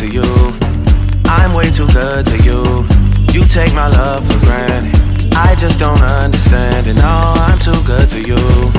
to you. I'm way too good to you. You take my love for granted. I just don't understand it. No, I'm too good to you.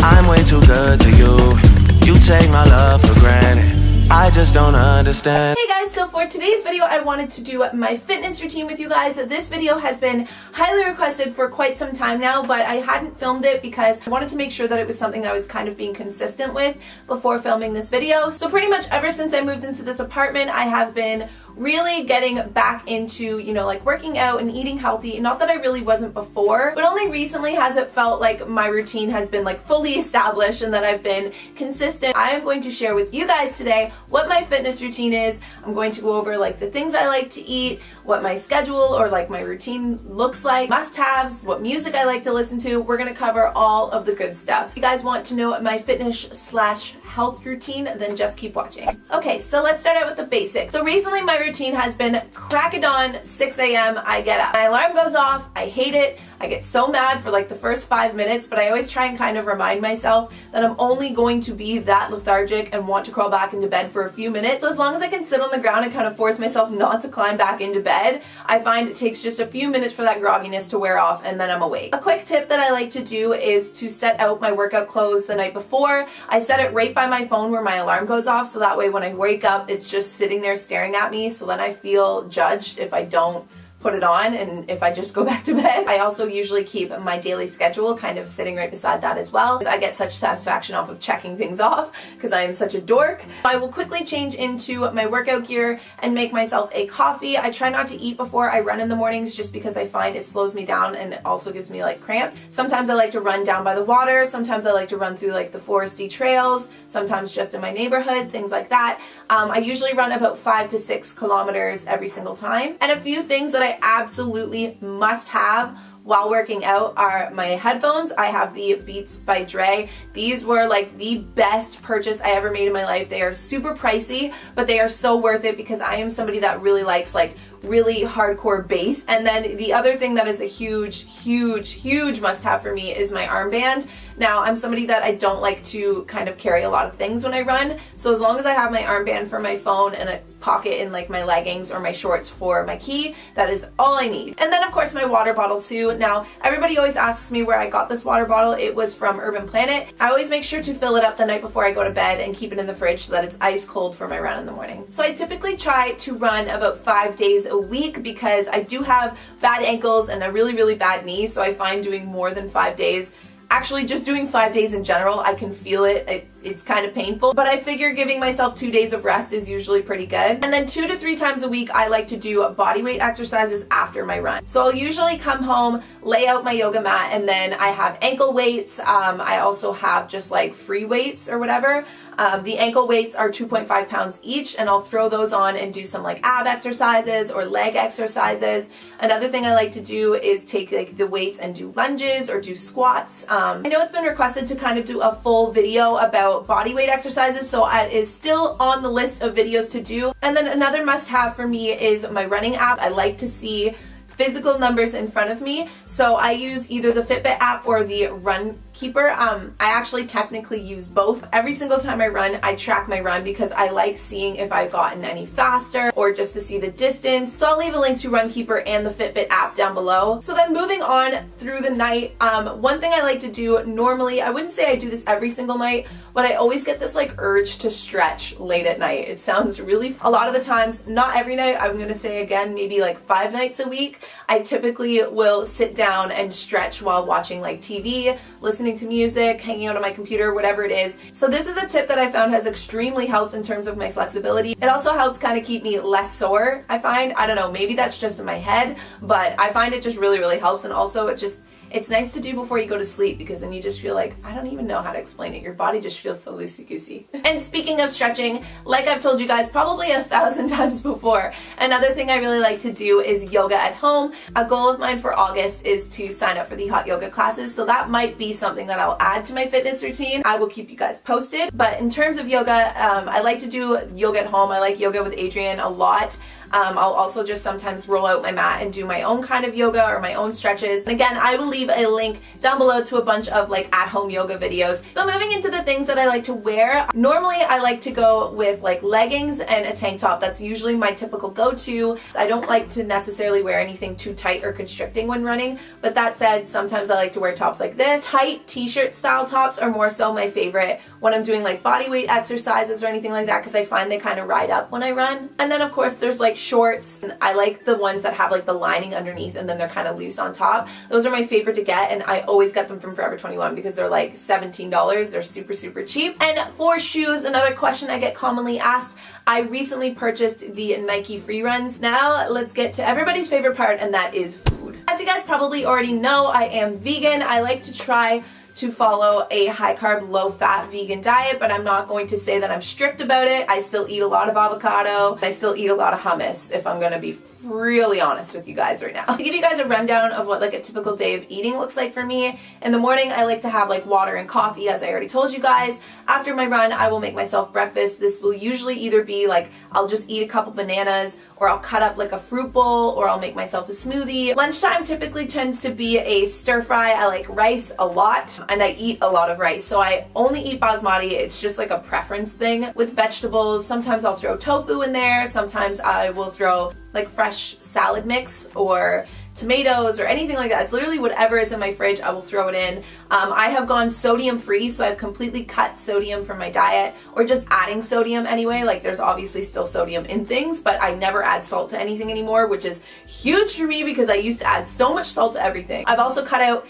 I'm way too good to you. You take my love for granted. I just don't understand. Hey guys, so for today's video I wanted to do my fitness routine with you guys. This video has been highly requested for quite some time now, but I hadn't filmed it because I wanted to make sure that it was something I was kind of being consistent with before filming this video. So pretty much ever since I moved into this apartment, I have been really getting back into, you know, like working out and eating healthy. Not that I really wasn't before, but only recently has it felt like my routine has been like fully established and that I've been consistent. I am going to share with you guys today what my fitness routine is. I'm going to go over like the things I like to eat, what my schedule or like my routine looks like, must-haves, what music I like to listen to. We're gonna cover all of the good stuff. If you guys want to know my fitness/health routine, then just keep watching. Okay, so let's start out with the basics. So recently my routine has been crack of dawn, 6 a.m. I get up. My alarm goes off. I hate it. I get so mad for like the first 5 minutes, but I always try and kind of remind myself that I'm only going to be that lethargic and want to crawl back into bed for a few minutes. So as long as I can sit on the ground and kind of force myself not to climb back into bed, I find it takes just a few minutes for that grogginess to wear off and then I'm awake. A quick tip that I like to do is to set out my workout clothes the night before. I set it right by my phone where my alarm goes off, so that way when I wake up it's just sitting there staring at me, so then I feel judged if I don't put it on and if I just go back to bed. I also usually keep my daily schedule kind of sitting right beside that as well. I get such satisfaction off of checking things off because I am such a dork. I will quickly change into my workout gear and make myself a coffee. I try not to eat before I run in the mornings just because I find it slows me down and it also gives me like cramps. Sometimes I like to run down by the water, sometimes I like to run through like the foresty trails, sometimes just in my neighborhood, things like that. I usually run about 5 to 6 kilometers every single time. And a few things that I absolutely must have while working out are my headphones. I have the Beats by Dre. These were like the best purchase I ever made in my life. They are super pricey, but they are so worth it because I am somebody that really likes like really hardcore bass. And then the other thing that is a huge must-have for me is my armband. Now, I'm somebody that I don't like to kind of carry a lot of things when I run, so as long as I have my armband for my phone and a pocket in like my leggings or my shorts for my key, that is all I need. And then of course my water bottle too. Now, everybody always asks me where I got this water bottle. It was from Urban Planet. I always make sure to fill it up the night before I go to bed and keep it in the fridge so that it's ice cold for my run in the morning. So I typically try to run about 5 days a week because I do have bad ankles and a really bad knee, so I find doing more than 5 days, actually just doing 5 days in general, I can feel it. It's kind of painful, but I figure giving myself 2 days of rest is usually pretty good. And then 2 to 3 times a week, I like to do body weight exercises after my run. So I'll usually come home, lay out my yoga mat, and then I have ankle weights. I also have just like free weights or whatever. The ankle weights are 2.5 pounds each, and I'll throw those on and do some like ab exercises or leg exercises. Another thing I like to do is take like the weights and do lunges or do squats. I know it's been requested to kind of do a full video about body weight exercises, so it is still on the list of videos to do. And then another must-have for me is my running app. I like to see physical numbers in front of me, so I use either the Fitbit app or the Run Keeper. I actually technically use both. Every single time I run, I track my run because I like seeing if I've gotten any faster or just to see the distance. So I'll leave a link to Runkeeper and the Fitbit app down below. So then moving on through the night, one thing I like to do normally, I wouldn't say I do this every single night, but I always get this like urge to stretch late at night. It sounds really, a lot of the times, not every night, I'm gonna say again, maybe like 5 nights a week, I typically will sit down and stretch while watching like TV, listening to music, hanging out on my computer, whatever it is. So this is a tip that I found has extremely helped in terms of my flexibility. It also helps kind of keep me less sore, I find. I don't know, maybe that's just in my head, but I find it just really helps, and also it's nice to do before you go to sleep because then you just feel like, I don't even know how to explain it. Your body just feels so loosey-goosey. And speaking of stretching, like I've told you guys probably 1,000 times before, another thing I really like to do is yoga at home. A goal of mine for August is to sign up for the hot yoga classes, so that might be something that I'll add to my fitness routine. I will keep you guys posted. But in terms of yoga, I like to do yoga at home. I like yoga with Adriene a lot. I'll also just sometimes roll out my mat and do my own kind of yoga or my own stretches. And again, I will leave a link down below to a bunch of like at-home yoga videos. So moving into the things that I like to wear, normally I like to go with like leggings and a tank top. That's usually my typical go-to. I don't like to necessarily wear anything too tight or constricting when running, but that said, sometimes I like to wear tops like this. Tight t-shirt style tops are more so my favorite when I'm doing like body weight exercises or anything like that, because I find they kind of ride up when I run. And then of course there's like shorts, and I like the ones that have like the lining underneath and then they're kind of loose on top. Those are my favorite to get, and I always get them from Forever 21 because they're like $17. They're super, super cheap. And for shoes, another question I get commonly asked, I recently purchased the Nike Free Runs. Now let's get to everybody's favorite part, and that is food. As you guys probably already know, I am vegan. I like to try to follow a high carb, low fat vegan diet, but I'm not going to say that I'm strict about it. I still eat a lot of avocado. I still eat a lot of hummus, if I'm gonna be really honest with you guys right now. To give you guys a rundown of what like a typical day of eating looks like for me, in the morning I like to have like water and coffee, as I already told you guys. After my run, I will make myself breakfast. This will usually either be like I'll just eat a couple bananas, or I'll cut up like a fruit bowl, or I'll make myself a smoothie. Lunchtime typically tends to be a stir fry. I like rice a lot, and I eat a lot of rice. So I only eat basmati. It's just like a preference thing with vegetables. Sometimes I'll throw tofu in there. Sometimes I will throw like fresh salad mix or tomatoes or anything like that. It's literally whatever is in my fridge, I will throw it in. I have gone sodium free, so I've completely cut sodium from my diet, or just adding sodium anyway. Like there's obviously still sodium in things, but I never add salt to anything anymore, which is huge for me because I used to add so much salt to everything. I've also cut out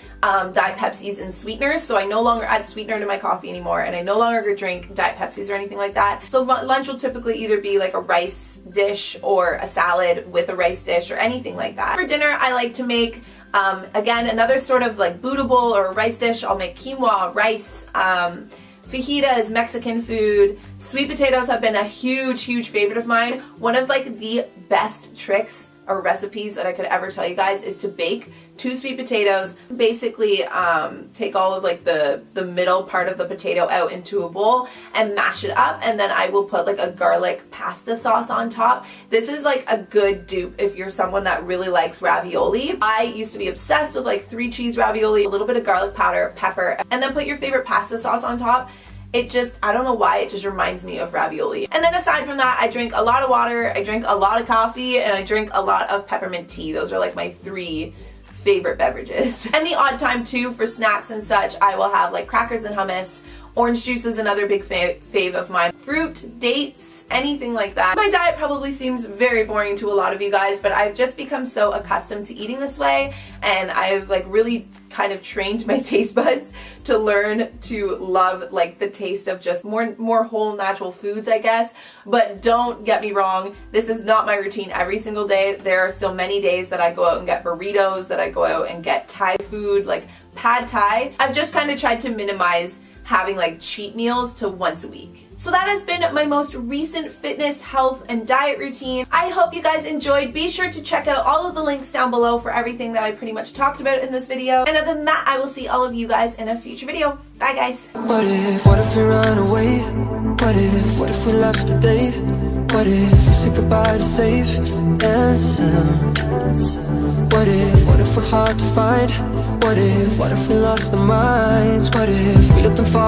Diet Pepsis and sweeteners, so I no longer add sweetener to my coffee anymore, and I no longer drink Diet Pepsis or anything like that. So lunch will typically either be like a rice dish or a salad with a rice dish or anything like that. For dinner, I like to make again another sort of like Buddha bowl or a rice dish. I'll make quinoa, rice, fajitas, Mexican food. Sweet potatoes have been a huge, huge favorite of mine. One of like the best tricks or recipes that I could ever tell you guys is to bake 2 sweet potatoes. Basically take all of like the middle part of the potato out into a bowl and mash it up, and then I will put like a garlic pasta sauce on top. This is like a good dupe if you're someone that really likes ravioli. I used to be obsessed with like 3 cheese ravioli, a little bit of garlic powder, pepper, and then put your favorite pasta sauce on top. It just, I don't know why, it just reminds me of ravioli. And then aside from that, I drink a lot of water, I drink a lot of coffee, and I drink a lot of peppermint tea. Those are like my 3 favorite beverages. And the odd time too, for snacks and such, I will have like crackers and hummus. Orange juice is another big fave of mine. Fruit, dates, anything like that. My diet probably seems very boring to a lot of you guys, but I've just become so accustomed to eating this way, and I've like really kind of trained my taste buds to learn to love like the taste of just more whole natural foods, I guess. But don't get me wrong, this is not my routine every single day. There are still many days that I go out and get burritos, that I go out and get Thai food, like pad Thai. I've just kind of tried to minimize having like cheat meals to once a week. So that has been my most recent fitness, health, and diet routine. I hope you guys enjoyed. Be sure to check out all of the links down below for everything that I pretty much talked about in this video. And other than that, I will see all of you guys in a future video. Bye guys. What if we run away? What if we left today? What if we say goodbye to safe and sound? What if we're hard to find? What if we lost our minds? What if we let them fall?